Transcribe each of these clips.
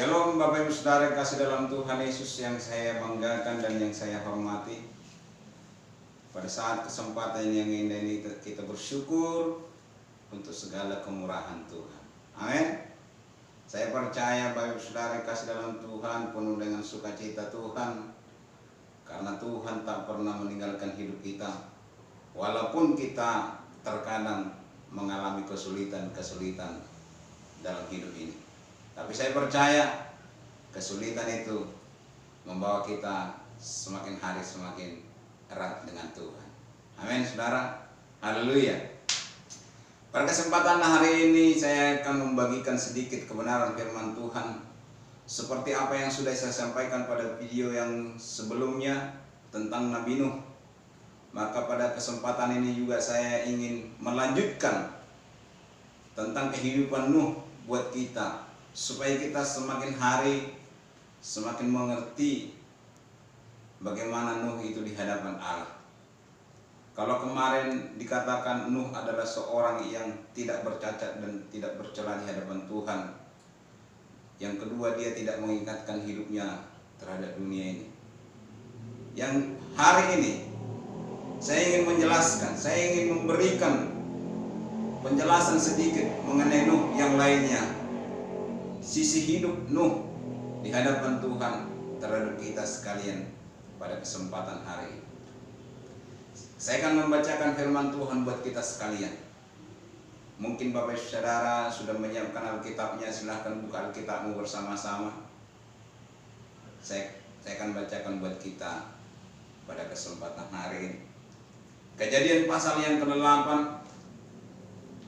Shalom Bapak Ibu Saudara kasih dalam Tuhan Yesus yang saya banggakan dan yang saya hormati. Pada saat kesempatan yang indah ini kita bersyukur untuk segala kemurahan Tuhan. Amin. Saya percaya Bapak Ibu Saudara kasih dalam Tuhan penuh dengan sukacita Tuhan, karena Tuhan tak pernah meninggalkan hidup kita. Walaupun kita terkadang mengalami kesulitan-kesulitan dalam hidup ini, tapi saya percaya kesulitan itu membawa kita semakin hari semakin erat dengan Tuhan. Amin saudara. Haleluya. Pada kesempatan hari ini saya akan membagikan sedikit kebenaran firman Tuhan, seperti apa yang sudah saya sampaikan pada video yang sebelumnya tentang Nabi Nuh. Maka pada kesempatan ini juga saya ingin melanjutkan tentang kehidupan Nuh buat kita, supaya kita semakin hari semakin mengerti bagaimana Nuh itu di hadapan Allah. Kalau kemarin dikatakan Nuh adalah seorang yang tidak bercacat dan tidak bercela di hadapan Tuhan. Yang kedua, dia tidak mengikatkan hidupnya terhadap dunia ini. Yang hari ini saya ingin menjelaskan, saya ingin memberikan penjelasan sedikit mengenai Nuh yang lainnya. Sisi hidup Nuh di hadapan Tuhan terhadap kita sekalian pada kesempatan hari ini. Saya akan membacakan firman Tuhan buat kita sekalian. Mungkin Bapak Saudara sudah menyiapkan Alkitabnya, silahkan buka Alkitabmu bersama-sama. Saya akan bacakan buat kita pada kesempatan hari ini. Kejadian pasal yang ke-8.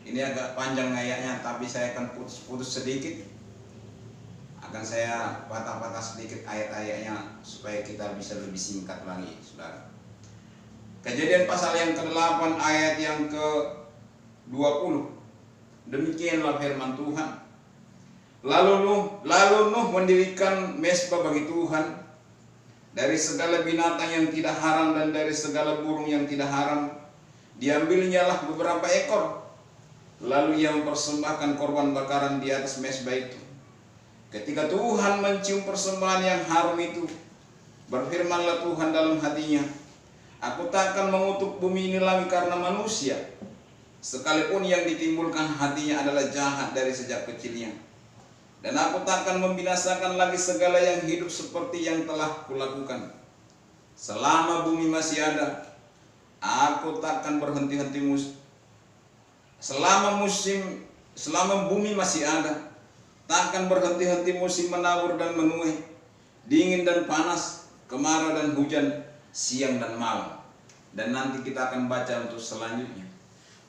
Ini agak panjang ayatnya, tapi saya akan putus-putus sedikit. Akan saya patah-patah sedikit ayat-ayatnya supaya kita bisa lebih singkat lagi, saudara. Kejadian pasal yang ke-8 ayat yang ke-20. Demikianlah firman Tuhan. Lalu Nuh mendirikan mezbah bagi Tuhan dari segala binatang yang tidak haram dan dari segala burung yang tidak haram. Diambilnya lah beberapa ekor. Lalu ia mempersembahkan korban bakaran di atas mezbah itu. Ketika Tuhan mencium persembahan yang harum itu, berfirmanlah Tuhan dalam hatinya, Aku tak akan mengutuk bumi ini lagi karena manusia, sekalipun yang ditimbulkan hatinya adalah jahat dari sejak kecilnya. Dan aku tak akan membinasakan lagi segala yang hidup seperti yang telah kulakukan. Selama bumi masih ada, aku tak akan berhenti-henti Selama bumi masih ada, tak akan berhenti-henti musim menabur dan menuai, dingin dan panas, kemarau dan hujan, siang dan malam. Dan nanti kita akan baca untuk selanjutnya.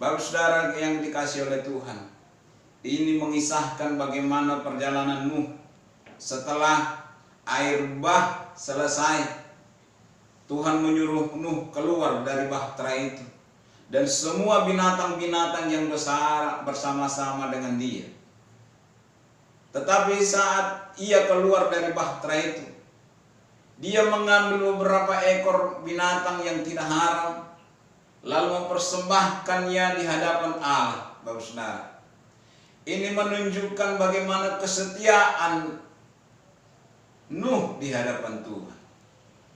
Bapak saudara yang dikasihi oleh Tuhan, ini mengisahkan bagaimana perjalanan Nuh setelah air bah selesai. Tuhan menyuruh Nuh keluar dari bahtera itu, dan semua binatang-binatang yang besar bersama-sama dengan dia. Tetapi saat ia keluar dari bahtera itu, dia mengambil beberapa ekor binatang yang tidak haram, lalu mempersembahkannya di hadapan Allah. Bapak saudara, ini menunjukkan bagaimana kesetiaan Nuh di hadapan Tuhan.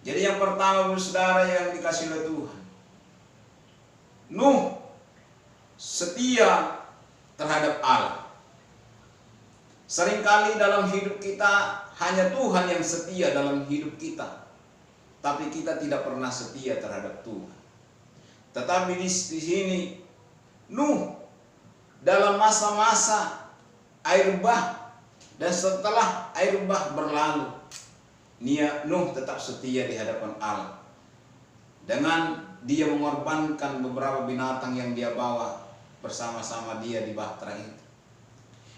Jadi yang pertama, Bapak saudara yang dikasihi oleh Tuhan, Nuh setia terhadap Allah. Seringkali dalam hidup kita hanya Tuhan yang setia dalam hidup kita, tapi kita tidak pernah setia terhadap Tuhan. Tetapi di sini Nuh dalam masa-masa air bah dan setelah air bah berlalu, Nuh tetap setia di hadapan Allah. Dengan dia mengorbankan beberapa binatang yang dia bawa bersama-sama dia di bahtera itu.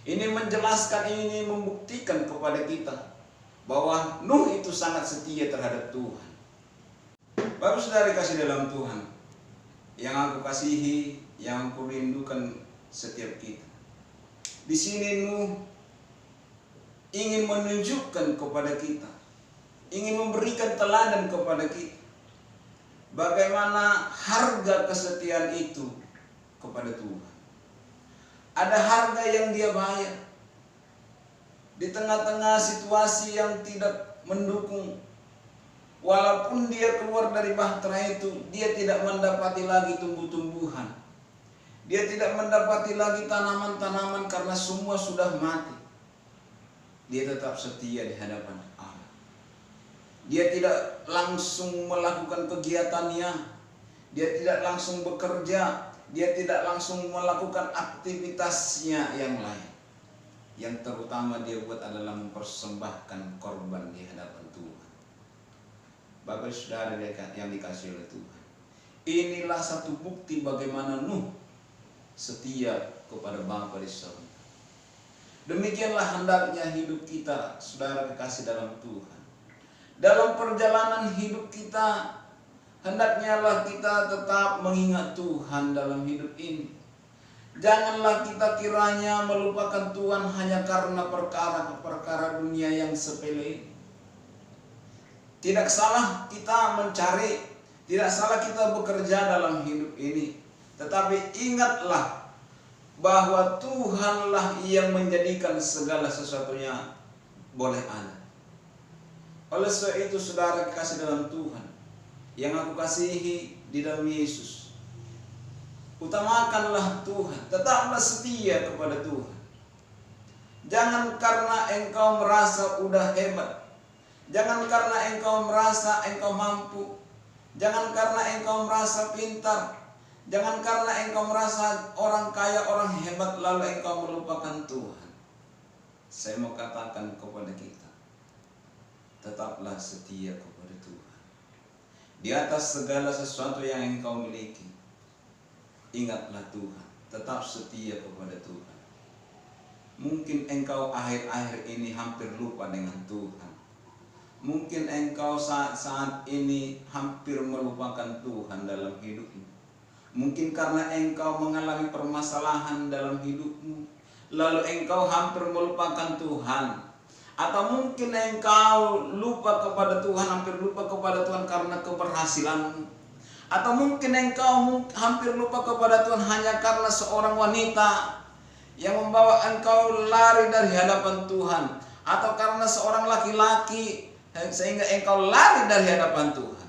Ini menjelaskan, ini membuktikan kepada kita bahwa Nuh itu sangat setia terhadap Tuhan. Bapak saudara kasih dalam Tuhan, yang aku kasihi, yang aku rindukan setiap kita. Di sini Nuh ingin menunjukkan kepada kita, ingin memberikan teladan kepada kita, bagaimana harga kesetiaan itu kepada Tuhan. Ada harga yang dia bayar. di tengah-tengah situasi yang tidak mendukung, walaupun dia keluar dari bahtera itu, dia tidak mendapati lagi tumbuh-tumbuhan. Dia tidak mendapati lagi tanaman-tanaman karena semua sudah mati. Dia tetap setia di hadapan Allah. Dia tidak langsung melakukan kegiatannya. Dia tidak langsung bekerja. Dia tidak langsung melakukan aktivitasnya yang lain. Yang terutama dia buat adalah mempersembahkan korban di hadapan Tuhan. Bapak saudara yang dikasihi oleh Tuhan, inilah satu bukti bagaimana Nuh setia kepada Bapa di surga. Demikianlah hendaknya hidup kita, saudara kekasih dalam Tuhan. Dalam perjalanan hidup kita, hendaknya lah kita tetap mengingat Tuhan dalam hidup ini. Janganlah kita kiranya melupakan Tuhan hanya karena perkara-perkara dunia yang sepele. Tidak salah kita mencari, tidak salah kita bekerja dalam hidup ini. Tetapi ingatlah bahwa Tuhanlah yang menjadikan segala sesuatunya boleh ada. Oleh sebab itu saudara kekasih dalam Tuhan, yang aku kasihi di dalam Yesus, utamakanlah Tuhan, tetaplah setia kepada Tuhan. Jangan karena engkau merasa udah hebat, jangan karena engkau merasa engkau mampu, jangan karena engkau merasa pintar, jangan karena engkau merasa orang kaya, orang hebat lalu engkau melupakan Tuhan. Saya mau katakan kepada kita, tetaplah setia kepada Tuhan. Di atas segala sesuatu yang engkau miliki, ingatlah Tuhan, tetap setia kepada Tuhan. Mungkin engkau akhir-akhir ini hampir lupa dengan Tuhan. Mungkin engkau saat ini hampir melupakan Tuhan dalam hidupmu. Mungkin karena engkau mengalami permasalahan dalam hidupmu, lalu engkau hampir melupakan Tuhan. Atau mungkin engkau lupa kepada Tuhan, hampir lupa kepada Tuhan karena keberhasilanmu. Atau mungkin engkau hampir lupa kepada Tuhan hanya karena seorang wanita yang membawa engkau lari dari hadapan Tuhan. Atau karena seorang laki-laki sehingga engkau lari dari hadapan Tuhan.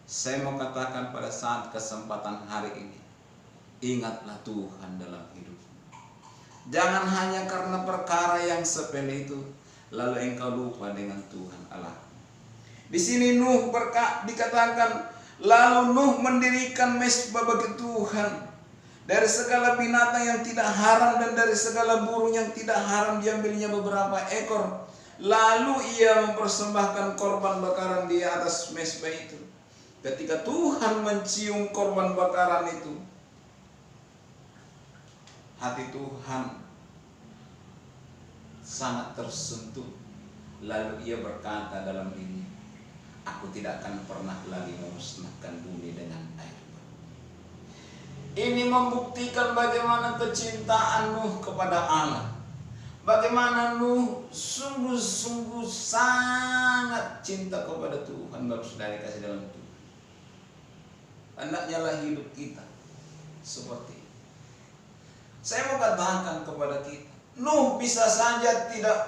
Saya mau katakan pada saat kesempatan hari ini, ingatlah Tuhan dalam hidupmu. Jangan hanya karena perkara yang sepele itu, lalu engkau lupa dengan Tuhan Allah. Di sini Nuh dikatakan, lalu Nuh mendirikan mezbah bagi Tuhan. Dari segala binatang yang tidak haram dan dari segala burung yang tidak haram diambilnya beberapa ekor. Lalu ia mempersembahkan korban bakaran di atas mezbah itu. Ketika Tuhan mencium korban bakaran itu, hati Tuhan sangat tersentuh. Lalu ia berkata dalam dirinya, aku tidak akan pernah lagi memusnahkan bumi dengan air. Ini membuktikan bagaimana kecintaan Nuh kepada Allah. Bagaimana Nuh sungguh-sungguh sangat cinta kepada Tuhan. Bapak saudara kasih dalam Tuhan, hendaknya lah hidup kita seperti itu. Saya mau katakan kepada kita, Nuh bisa saja tidak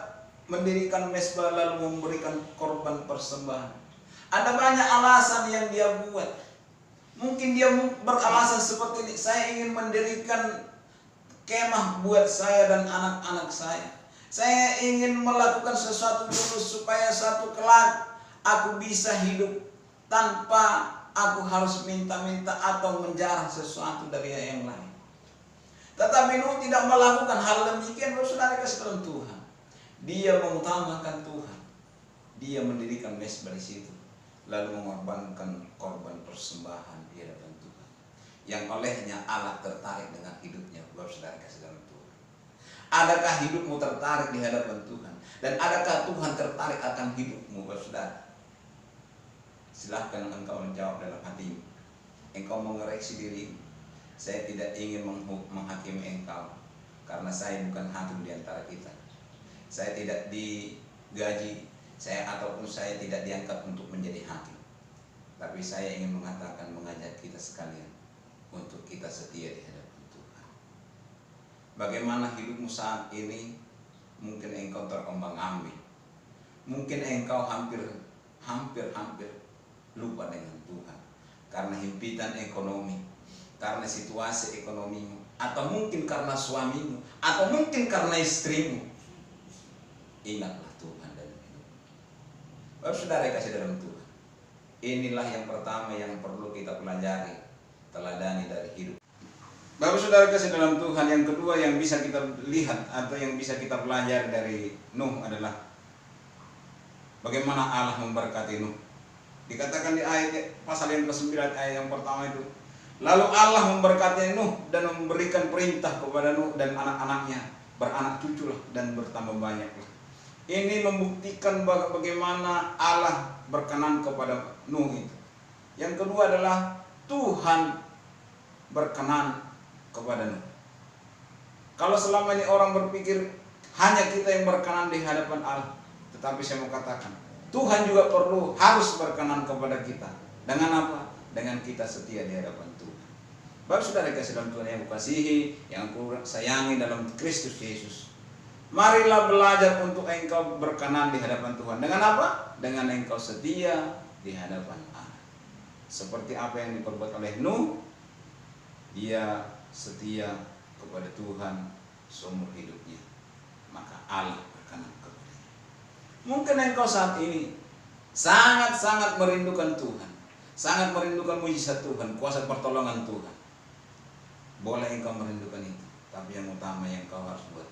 mendirikan mezbah lalu memberikan korban persembahan. Ada banyak alasan yang dia buat. Mungkin dia beralasan seperti ini, saya ingin mendirikan kemah buat saya dan anak-anak saya. Saya ingin melakukan sesuatu dulu supaya suatu kelak aku bisa hidup tanpa aku harus minta-minta atau menjarah sesuatu dari yang lain. Tetapi Nuh tidak melakukan hal demikian. Saudara kasih dalam Tuhan, dia mengutamakan Tuhan. Dia mendirikan mezbah di situ, lalu mengorbankan korban persembahan di hadapan Tuhan, yang olehnya Allah tertarik dengan hidupnya. Bapak saudara kasih dalam Tuhan, adakah hidupmu tertarik di hadapan Tuhan? Dan adakah Tuhan tertarik akan hidupmu, Bapak saudara? Silahkan engkau menjawab dalam hatimu. Engkau mengoreksi dirimu. Saya tidak ingin menghakimi engkau, karena saya bukan hakim di antara kita. Saya tidak digaji, ataupun saya tidak diangkat untuk menjadi hakim. Tapi saya ingin mengajak kita sekalian untuk kita setia di hadapan Tuhan. Bagaimana hidupmu saat ini? mungkin engkau terombang-ambing. Mungkin engkau hampir lupa dengan Tuhan. Karena himpitan ekonomi, karena situasi ekonomimu, atau mungkin karena suamimu, atau mungkin karena istrimu. Ingatlah Tuhan dalam hidup. Bapak saudara kasih dalam Tuhan, inilah yang pertama yang perlu kita pelajari, teladani dari hidup. Bapak saudara kasih dalam Tuhan, yang kedua yang bisa kita lihat atau yang bisa kita pelajari dari Nuh adalah bagaimana Allah memberkati Nuh. Dikatakan di ayat pasal yang ke-9 ayat yang pertama itu, lalu Allah memberkati Nuh dan memberikan perintah kepada Nuh dan anak-anaknya, beranak cuculah dan bertambah banyaklah. Ini membuktikan bagaimana Allah berkenan kepada Nuh itu. Yang kedua adalah Tuhan berkenan kepada Nuh. Kalau selama ini orang berpikir hanya kita yang berkenan di hadapan Allah, tetapi saya mau katakan Tuhan juga harus berkenan kepada kita. Dengan apa? Dengan kita setia di hadapan Tuhan. Bapak saudara kasih dalam Tuhan yang kasihi, yang aku sayangi dalam Kristus Yesus, marilah belajar untuk engkau berkenan di hadapan Tuhan. Dengan apa? Dengan engkau setia di hadapan Allah. Seperti apa yang diperbuat oleh Nuh, dia setia kepada Tuhan seumur hidupnya, maka Allah berkenan kepadanya. Mungkin engkau saat ini sangat-sangat merindukan Tuhan, sangat merindukan mujizat Tuhan, kuasa pertolongan Tuhan. Boleh engkau merindukan itu, tapi yang utama yang kau harus buat,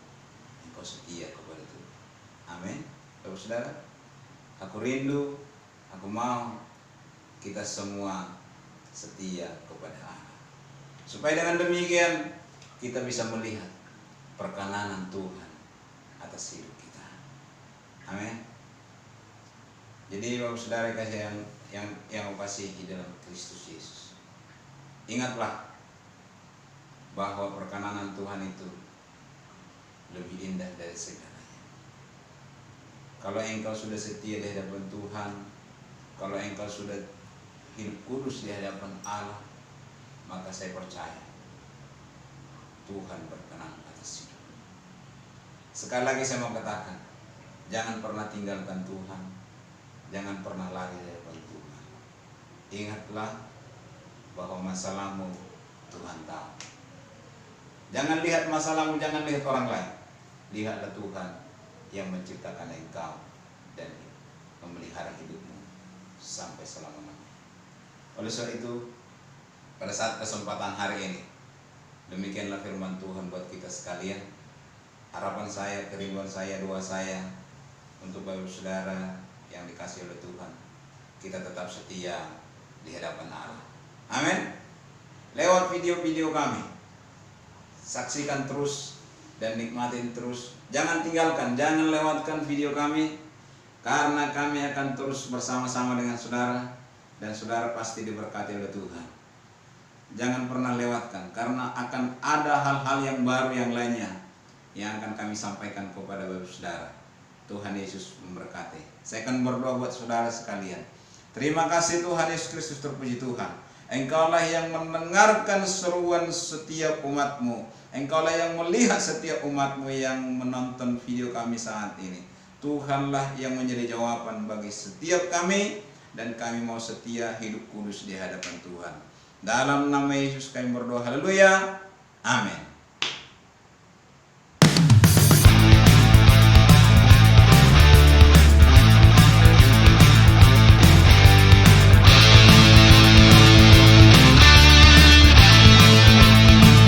engkau setia kepada Tuhan. Amin. Bapak saudara, aku rindu, aku mau kita semua setia kepada Allah. Supaya dengan demikian kita bisa melihat perkenanan Tuhan atas hidup kita. Amin. Jadi Bapak saudara kasih yang kasihi dalam Kristus Yesus, ingatlah bahwa perkenanan Tuhan itu lebih indah dari segalanya. Kalau engkau sudah setia di hadapan Tuhan, kalau engkau sudah hidup kudus di hadapan Allah, maka saya percaya Tuhan berkenan atas hidup. Sekali lagi saya mau katakan, jangan pernah tinggalkan Tuhan, jangan pernah lari dari Tuhan. Ingatlah bahwa masalahmu Tuhan tahu. Jangan lihat masalahmu, jangan lihat orang lain. Lihatlah Tuhan yang menciptakan engkau dan memelihara hidupmu sampai selama-lamanya. Oleh sebab itu, pada saat kesempatan hari ini, demikianlah firman Tuhan buat kita sekalian. Harapan saya, kerinduan saya, doa saya untuk Bapak saudara yang dikasihi oleh Tuhan, kita tetap setia di hadapan Allah. Amin. Lewat video-video kami, saksikan terus dan nikmatin terus. Jangan tinggalkan, jangan lewatkan video kami, karena kami akan terus bersama-sama dengan saudara, dan saudara pasti diberkati oleh Tuhan. Jangan pernah lewatkan, karena akan ada hal-hal yang baru yang lainnya yang akan kami sampaikan kepada Bapak saudara. Tuhan Yesus memberkati. Saya akan berdoa buat saudara sekalian. Terima kasih Tuhan Yesus Kristus, terpuji Tuhan. Engkaulah yang mendengarkan seruan setiap umatmu. Engkaulah yang melihat setiap umatmu yang menonton video kami saat ini. Tuhanlah yang menjadi jawaban bagi setiap kami, dan kami mau setia hidup kudus di hadapan Tuhan. Dalam nama Yesus kami berdoa, haleluya, amin.